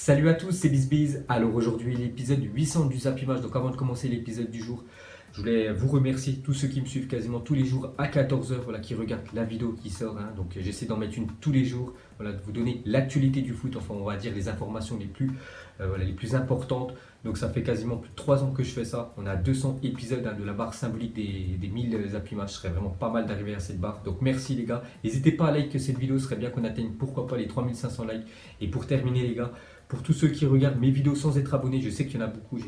Salut à tous, c'est BizBiz. Alors aujourd'hui, l'épisode 800 du Zap Image. Donc avant de commencer l'épisode du jour, je voulais vous remercier, tous ceux qui me suivent quasiment tous les jours à 14h, voilà, qui regardent la vidéo qui sort. Donc j'essaie d'en mettre une tous les jours, voilà, de vous donner l'actualité du foot, enfin on va dire les informations les plus importantes. Donc ça fait quasiment plus de 3 ans que je fais ça. On a 200 épisodes de la barre symbolique des 1000 Zap Images. Ce serait vraiment pas mal d'arriver à cette barre. Donc merci les gars. N'hésitez pas à liker cette vidéo, ce serait bien qu'on atteigne pourquoi pas les 3500 likes. Et pour terminer les gars, pour tous ceux qui regardent mes vidéos sans être abonnés, je sais qu'il y en a beaucoup.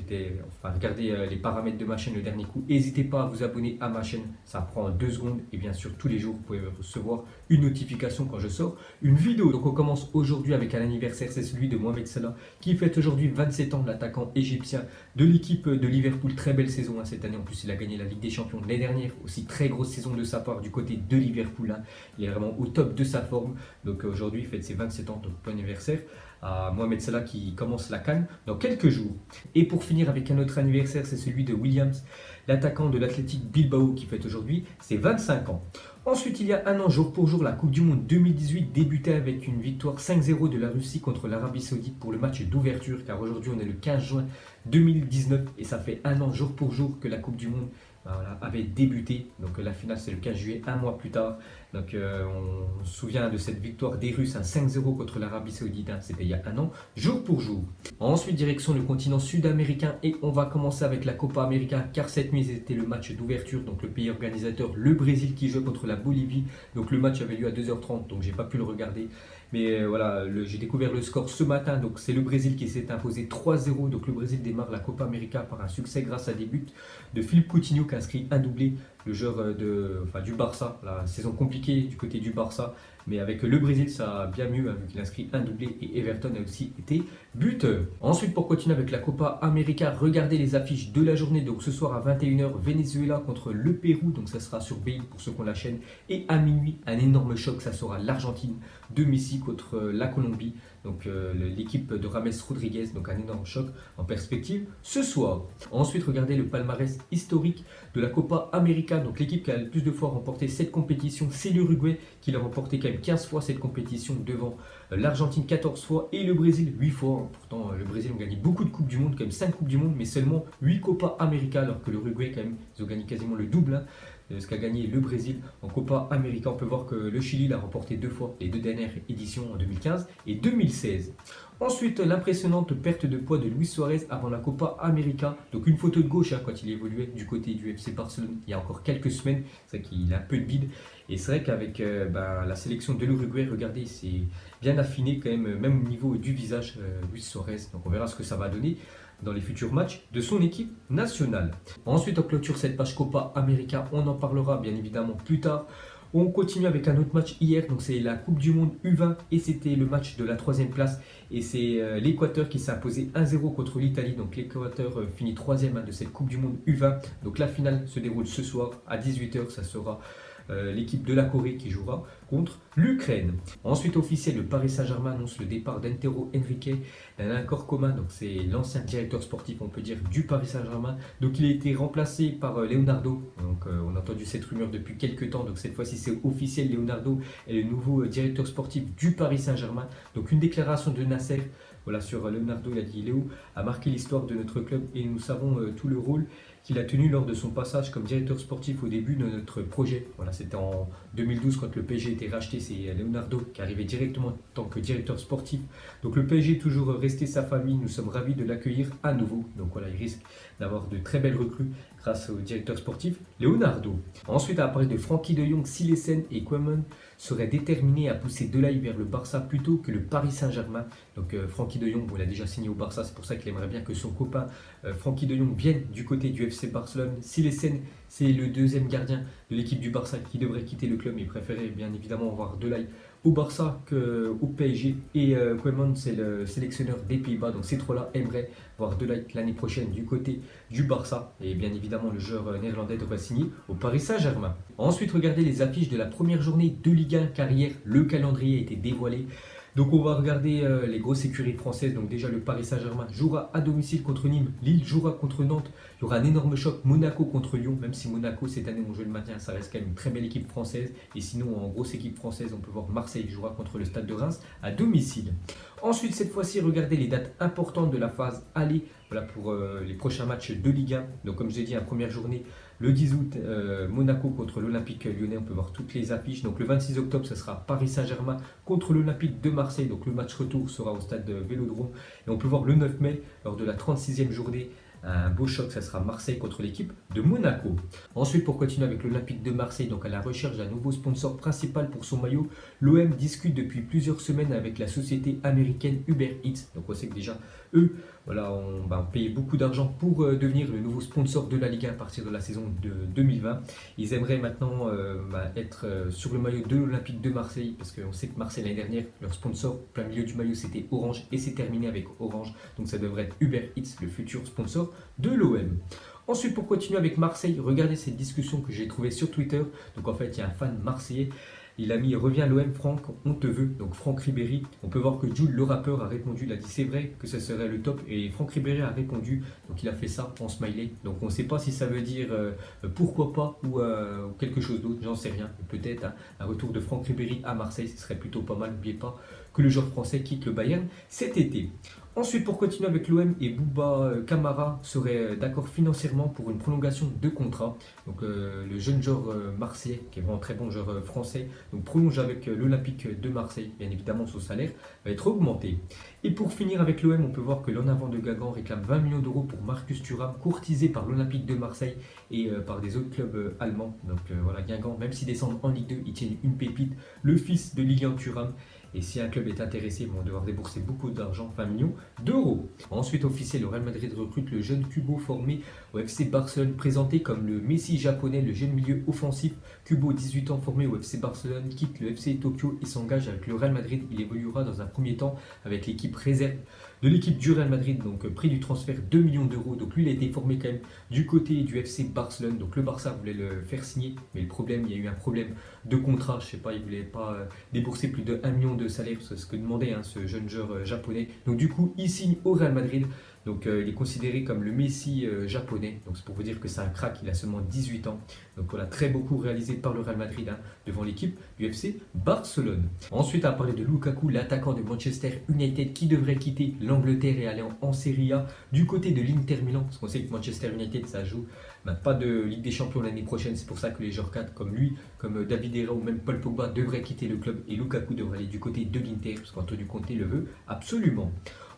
Regardez les paramètres de ma chaîne le dernier coup. N'hésitez pas à vous abonner à ma chaîne, ça prend 2 secondes. Et bien sûr, tous les jours, vous pouvez recevoir une notification quand je sors une vidéo. Donc on commence aujourd'hui avec un anniversaire, c'est celui de Mohamed Salah qui fête aujourd'hui 27 ans, l'attaquant égyptien de l'équipe de Liverpool. Très belle saison cette année. En plus, il a gagné la Ligue des Champions l'année dernière. Aussi très grosse saison de sa part du côté de Liverpool. Il est vraiment au top de sa forme. Donc aujourd'hui, il fête ses 27 ans, donc bon anniversaire à Mohamed Salah qui commence la CAN dans quelques jours. Et pour finir avec un autre anniversaire, c'est celui de Williams, l'attaquant de l'Athletic Bilbao qui fête aujourd'hui ses 25 ans. Ensuite, il y a un an, jour pour jour, la Coupe du Monde 2018 débutait avec une victoire 5-0 de la Russie contre l'Arabie Saoudite pour le match d'ouverture, car aujourd'hui on est le 15 juin 2019 et ça fait un an jour pour jour que la Coupe du Monde avait débuté. Donc la finale c'est le 15 juillet, un mois plus tard. Donc on se souvient de cette victoire des Russes, 5-0 contre l'Arabie Saoudite, c'était il y a un an, jour pour jour. Ensuite, direction le continent sud-américain et on va commencer avec la Copa América, car cette nuit c'était le match d'ouverture. Donc le pays organisateur, le Brésil, qui joue contre la Bolivie. Donc le match avait lieu à 2h30, donc j'ai pas pu le regarder. Mais j'ai découvert le score ce matin. Donc c'est le Brésil qui s'est imposé 3-0. Donc le Brésil démarre la Copa América par un succès grâce à des buts de Philippe Coutinho qui inscrit un doublé, le joueur du Barça. La saison compliquée du côté du Barça. Mais avec le Brésil, ça a bien mieux, vu qu'il inscrit un doublé et Everton a aussi été buteur. Ensuite, pour continuer avec la Copa América, regardez les affiches de la journée. Donc ce soir à 21h, Venezuela contre le Pérou. Donc ça sera sur Bein pour ceux qui ont la chaîne. Et à minuit, un énorme choc, ça sera l'Argentine de Messi contre la Colombie. Donc l'équipe de Rames Rodriguez, donc un énorme choc en perspective ce soir. Ensuite, regardez le palmarès historique de la Copa América. Donc l'équipe qui a le plus de fois remporté cette compétition, c'est l'Uruguay qui l'a remporté quand même 15 fois cette compétition devant l'Argentine 14 fois et le Brésil 8 fois. Pourtant le Brésil a gagné beaucoup de Coupes du Monde, quand même 5 Coupes du Monde, mais seulement 8 Copa América, alors que l'Uruguay quand même, ils ont gagné quasiment le double de ce qu'a gagné le Brésil en Copa América. On peut voir que le Chili l'a remporté 2 fois, les 2 dernières éditions en 2015 et 2016. Ensuite, l'impressionnante perte de poids de Luis Suarez avant la Copa América. Donc une photo de gauche quand il évoluait du côté du FC Barcelone il y a encore quelques semaines. C'est vrai qu'il a un peu de bide. Et c'est vrai qu'avec la sélection de l'Uruguay, regardez, c'est bien affiné quand même au niveau du visage, Luis Suarez. Donc on verra ce que ça va donner dans les futurs matchs de son équipe nationale. Ensuite, on clôture cette page Copa América. On en parlera bien évidemment plus tard. On continue avec un autre match hier, donc c'est la Coupe du Monde U20 et c'était le match de la 3e place et c'est l'Équateur qui s'est imposé 1-0 contre l'Italie. Donc l'Équateur finit 3e de cette Coupe du Monde U20. Donc la finale se déroule ce soir à 18h, ça sera l'équipe de la Corée qui jouera contre l'Ukraine. Ensuite, officiel, le Paris Saint-Germain annonce le départ d'Antero Henrique d'un accord commun. Donc c'est l'ancien directeur sportif, on peut dire, du Paris Saint-Germain. Donc il a été remplacé par Leonardo. Donc on a entendu cette rumeur depuis quelques temps. Donc cette fois-ci c'est officiel, Leonardo est le nouveau directeur sportif du Paris Saint-Germain. Donc une déclaration de Nasser sur Leonardo, il a dit: Léo a marqué l'histoire de notre club et nous savons tout le rôle qu'il a tenu lors de son passage comme directeur sportif au début de notre projet. C'était en 2012 quand le PSG était racheté, c'est Leonardo qui arrivait directement en tant que directeur sportif. Donc le PSG est toujours resté sa famille, nous sommes ravis de l'accueillir à nouveau. Donc il risque d'avoir de très belles recrues grâce au directeur sportif Leonardo. Ensuite, à parler de Frenkie de Jong, Silesen et Koeman seraient déterminés à pousser Delay vers le Barça plutôt que le Paris Saint-Germain. Donc Frenkie de Jong, il a déjà signé au Barça, c'est pour ça qu'il aimerait bien que son copain Frenkie de Jong vienne du côté du FC Barcelone. Silesen, c'est le deuxième gardien de l'équipe du Barça qui devrait quitter le club, mais il préférait bien évidemment voir Delay au Barça qu'au PSG. Et Koeman, c'est le sélectionneur des Pays-Bas. Donc ces trois-là aimeraient voir Delay l'année prochaine du côté du Barça. Et bien évidemment, le joueur néerlandais devrait signer au Paris Saint-Germain. Ensuite, regardez les affiches de la première journée de Ligue 1, car hier, le calendrier a été dévoilé. Donc on va regarder les grosses écuries françaises. Donc déjà le Paris Saint-Germain jouera à domicile contre Nîmes, Lille jouera contre Nantes. Il y aura un énorme choc Monaco contre Lyon, même si Monaco cette année ont joué le maintien, ça reste quand même une très belle équipe française. Et sinon en grosse équipe française, on peut voir Marseille jouera contre le Stade de Reims à domicile. Ensuite cette fois-ci, regardez les dates importantes de la phase aller. Voilà pour les prochains matchs de Ligue 1. Donc comme je l'ai dit, en première journée, le 10 août, Monaco contre l'Olympique Lyonnais, on peut voir toutes les affiches. Donc le 26 octobre, ce sera Paris Saint-Germain contre l'Olympique de Marseille. Donc le match retour sera au stade Vélodrome. Et on peut voir le 9 mai, lors de la 36e journée, un beau choc, ça sera Marseille contre l'équipe de Monaco. Ensuite, pour continuer avec l'Olympique de Marseille, donc à la recherche d'un nouveau sponsor principal pour son maillot, l'OM discute depuis plusieurs semaines avec la société américaine Uber Eats. Donc on sait que déjà, eux, voilà, on payait beaucoup d'argent pour devenir le nouveau sponsor de la Ligue 1 à partir de la saison de 2020. Ils aimeraient maintenant être sur le maillot de l'Olympique de Marseille, parce qu'on sait que Marseille l'année dernière, leur sponsor plein milieu du maillot c'était Orange et c'est terminé avec Orange. Donc ça devrait être Uber Eats, le futur sponsor de l'OM. Ensuite, pour continuer avec Marseille, regardez cette discussion que j'ai trouvée sur Twitter. Donc en fait, il y a un fan marseillais. Il a mis "Reviens à l'OM Franck, on te veut". Donc Franck Ribéry, on peut voir que Jules le rappeur a répondu, il a dit c'est vrai que ce serait le top et Franck Ribéry a répondu, donc il a fait ça en smiley. Donc on ne sait pas si ça veut dire pourquoi pas ou quelque chose d'autre, j'en sais rien. Peut-être un retour de Franck Ribéry à Marseille, ce serait plutôt pas mal. N'oubliez pas que le joueur français quitte le Bayern cet été. Ensuite, pour continuer avec l'OM, et Bouba Camara serait d'accord financièrement pour une prolongation de contrat. Donc le jeune joueur marseillais, qui est vraiment très bon joueur français, donc prolonge avec l'Olympique de Marseille. Bien évidemment, son salaire va être augmenté. Et pour finir avec l'OM, on peut voir que l'en avant de Guingamp réclame 20 millions d'euros pour Marcus Thuram, courtisé par l'Olympique de Marseille et par des autres clubs allemands. Donc voilà, Guingamp, même s'ils descendent en Ligue 2, ils tiennent une pépite, le fils de Lilian Thuram. Et si un club est intéressé, ils vont devoir débourser beaucoup d'argent, 20 millions d'euros. Ensuite, officiel, le Real Madrid recrute le jeune Kubo formé au FC Barcelone, présenté comme le Messi japonais, le jeune milieu offensif. Kubo, 18 ans, formé au FC Barcelone, quitte le FC Tokyo et s'engage avec le Real Madrid. Il évoluera dans un premier temps avec l'équipe réserve de l'équipe du Real Madrid, donc prix du transfert 2 millions d'euros. Donc lui, il a été formé quand même du côté du FC Barcelone. Donc le Barça voulait le faire signer, mais le problème, il y a eu un problème de contrat. Je sais pas, il voulait pas débourser plus de 1 million de salaire, c'est ce que demandait ce jeune joueur japonais. Donc du coup, il signe au Real Madrid. Donc il est considéré comme le Messi japonais. Donc c'est pour vous dire que c'est un crack, il a seulement 18 ans. Donc voilà, très beaucoup réalisé par le Real Madrid devant l'équipe du FC Barcelone. Ensuite, à parler de Lukaku, l'attaquant de Manchester United qui devrait quitter l'Angleterre et aller en Serie A du côté de l'Inter Milan. Parce qu'on sait que Manchester United, ça joue pas de Ligue des Champions l'année prochaine. C'est pour ça que les joueurs cadres comme lui, comme David Herrera ou même Paul Pogba devraient quitter le club. Et Lukaku devrait aller du côté de l'Inter, parce qu'Antonio Conte le veut absolument.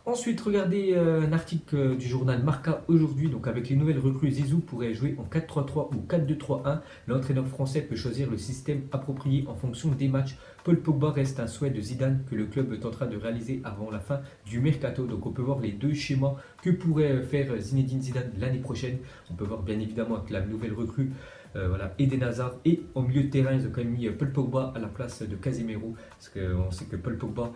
Ensuite, regardez un article du journal Marca aujourd'hui. Donc, avec les nouvelles recrues, Zizou pourrait jouer en 4-3-3 ou 4-2-3-1. L'entraîneur français peut choisir le système approprié en fonction des matchs. Paul Pogba reste un souhait de Zidane que le club tentera de réaliser avant la fin du mercato. Donc, on peut voir les deux schémas que pourrait faire Zinedine Zidane l'année prochaine. On peut voir bien évidemment avec la nouvelle recrue. Voilà, Eden Hazard, et en milieu de terrain ils ont quand même mis Paul Pogba à la place de Casemiro, parce qu'on sait que Paul Pogba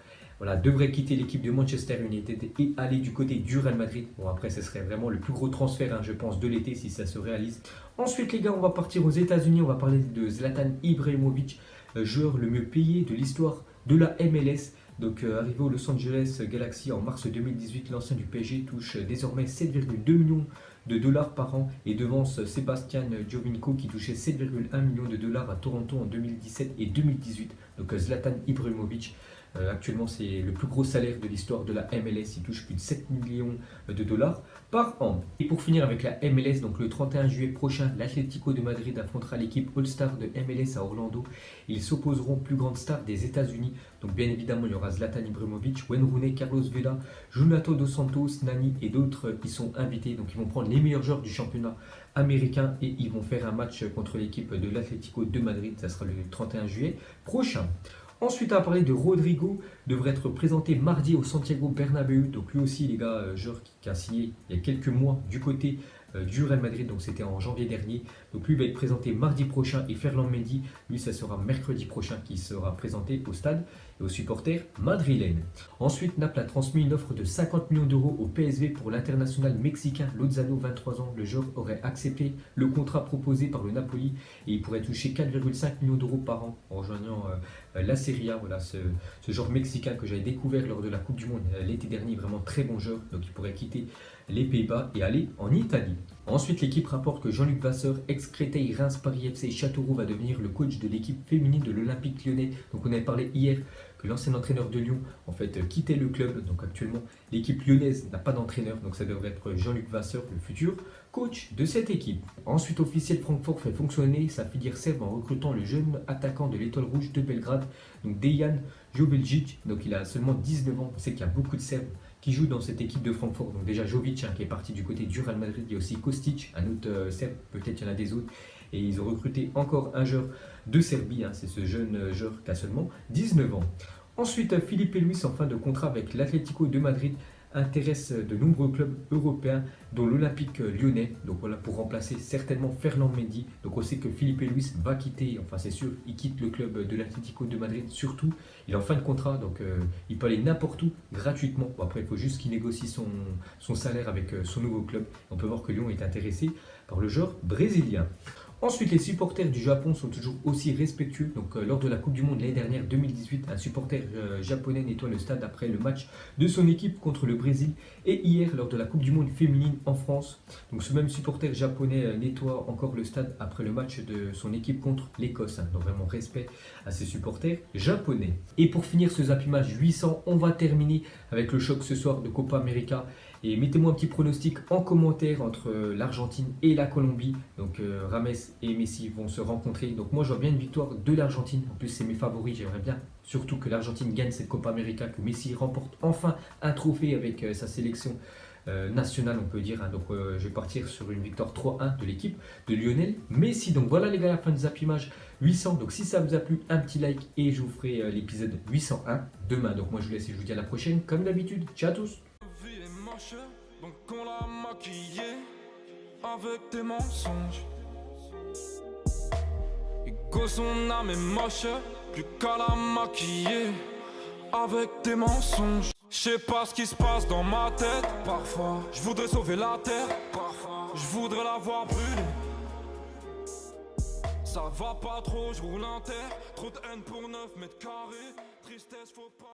devrait quitter l'équipe de Manchester United et aller du côté du Real Madrid. Bon, après ce serait vraiment le plus gros transfert je pense de l'été si ça se réalise. Ensuite les gars, on va partir aux États-Unis, on va parler de Zlatan Ibrahimovic, joueur le mieux payé de l'histoire de la MLS. Donc arrivé au Los Angeles Galaxy en mars 2018, l'ancien du PSG touche désormais 7,2 millions de dollars par an et devance Sebastian Giovinco qui touchait 7,1 millions de dollars à Toronto en 2017 et 2018. Donc Zlatan Ibrahimovic, actuellement c'est le plus gros salaire de l'histoire de la MLS, il touche plus de 7 millions de dollars par an. Et pour finir avec la MLS, donc le 31 juillet prochain, l'Atlético de Madrid affrontera l'équipe All-Star de MLS à Orlando. Ils s'opposeront aux plus grandes stars des États-Unis. Donc bien évidemment il y aura Zlatan Ibrahimovic, Wayne Rooney, Carlos Vela, Jonathan Dos Santos, Nani et d'autres qui sont invités. Donc ils vont prendre les meilleurs joueurs du championnat américain et ils vont faire un match contre l'équipe de l'Atlético de Madrid. Ça sera le 31 juillet prochain. Ensuite, à parler de Rodrigo, devrait être présenté mardi au Santiago Bernabéu. Donc lui aussi, les gars, joueur qui a signé il y a quelques mois du côté du Real Madrid, donc c'était en janvier dernier. Donc lui va être présenté mardi prochain et Ferland Mendy, lui ça sera mercredi prochain qui sera présenté au stade et aux supporters madrilènes. Ensuite, Naples a transmis une offre de 50 millions d'euros au PSV pour l'international mexicain Lozano, 23 ans. Le joueur aurait accepté le contrat proposé par le Napoli et il pourrait toucher 4,5 millions d'euros par an en rejoignant la Serie A. Voilà, ce joueur mexicain que j'avais découvert lors de la Coupe du Monde l'été dernier, vraiment très bon joueur. Donc il pourrait quitter les Pays-Bas et aller en Italie. Ensuite, l'équipe rapporte que Jean-Luc Vasseur, ex-Créteil, Reims, Paris FC et Châteauroux, va devenir le coach de l'équipe féminine de l'Olympique Lyonnais. Donc on avait parlé hier que l'ancien entraîneur de Lyon en fait quittait le club. Donc actuellement, l'équipe lyonnaise n'a pas d'entraîneur, donc ça devrait être Jean-Luc Vasseur, le futur coach de cette équipe. Ensuite, officiel Francfort fait fonctionner sa filière serbe en recrutant le jeune attaquant de l'Étoile Rouge de Belgrade, donc Dejan Joveljic. Donc il a seulement 19 ans. On sait qu'il y a beaucoup de Serbes qui jouent dans cette équipe de Francfort. Donc déjà Jovic qui est parti du côté du Real Madrid, il y a aussi Kostic, un autre Serbe, peut-être il y en a des autres. Et ils ont recruté encore un joueur de Serbie, c'est ce jeune joueur qui a seulement 19 ans. Ensuite, Filipe Luis, en fin de contrat avec l'Atlético de Madrid, intéresse de nombreux clubs européens, dont l'Olympique lyonnais. Donc voilà, pour remplacer certainement Ferland Mendy. Donc on sait que Filipe Luis va quitter, enfin c'est sûr, il quitte le club de l'Atlético de Madrid. Surtout, il est en fin de contrat, donc il peut aller n'importe où gratuitement. Bon, après, il faut juste qu'il négocie son salaire avec son nouveau club. On peut voir que Lyon est intéressé par le joueur brésilien. Ensuite, les supporters du Japon sont toujours aussi respectueux. Donc, lors de la Coupe du Monde l'année dernière, 2018, un supporter japonais nettoie le stade après le match de son équipe contre le Brésil. Et hier, lors de la Coupe du Monde féminine en France, donc ce même supporter japonais nettoie encore le stade après le match de son équipe contre l'Écosse. Donc, vraiment respect à ces supporters japonais. Et pour finir ce Zappy Match 800, on va terminer avec le choc ce soir de Copa América. Et mettez-moi un petit pronostic en commentaire entre l'Argentine et la Colombie. Donc Rames et Messi vont se rencontrer. Donc moi je vois bien une victoire de l'Argentine. En plus c'est mes favoris. J'aimerais bien surtout que l'Argentine gagne cette Copa América, que Messi remporte enfin un trophée avec sa sélection nationale, on peut dire. Donc je vais partir sur une victoire 3-1 de l'équipe de Lionel Messi. Donc voilà les gars, la fin de Zappy Match 800. Donc si ça vous a plu, un petit like et je vous ferai l'épisode 801 demain. Donc moi je vous laisse et je vous dis à la prochaine comme d'habitude. Ciao à tous. Donc on l'a maquillé avec des mensonges. Et que son âme est moche, plus qu'à la maquiller avec des mensonges. Je sais pas ce qui se passe dans ma tête. Parfois, je voudrais sauver la terre. Parfois, je voudrais la voir brûler. Ça va pas trop, je roule en terre. Trop de haine pour 9 mètres carrés. Tristesse, faut pas.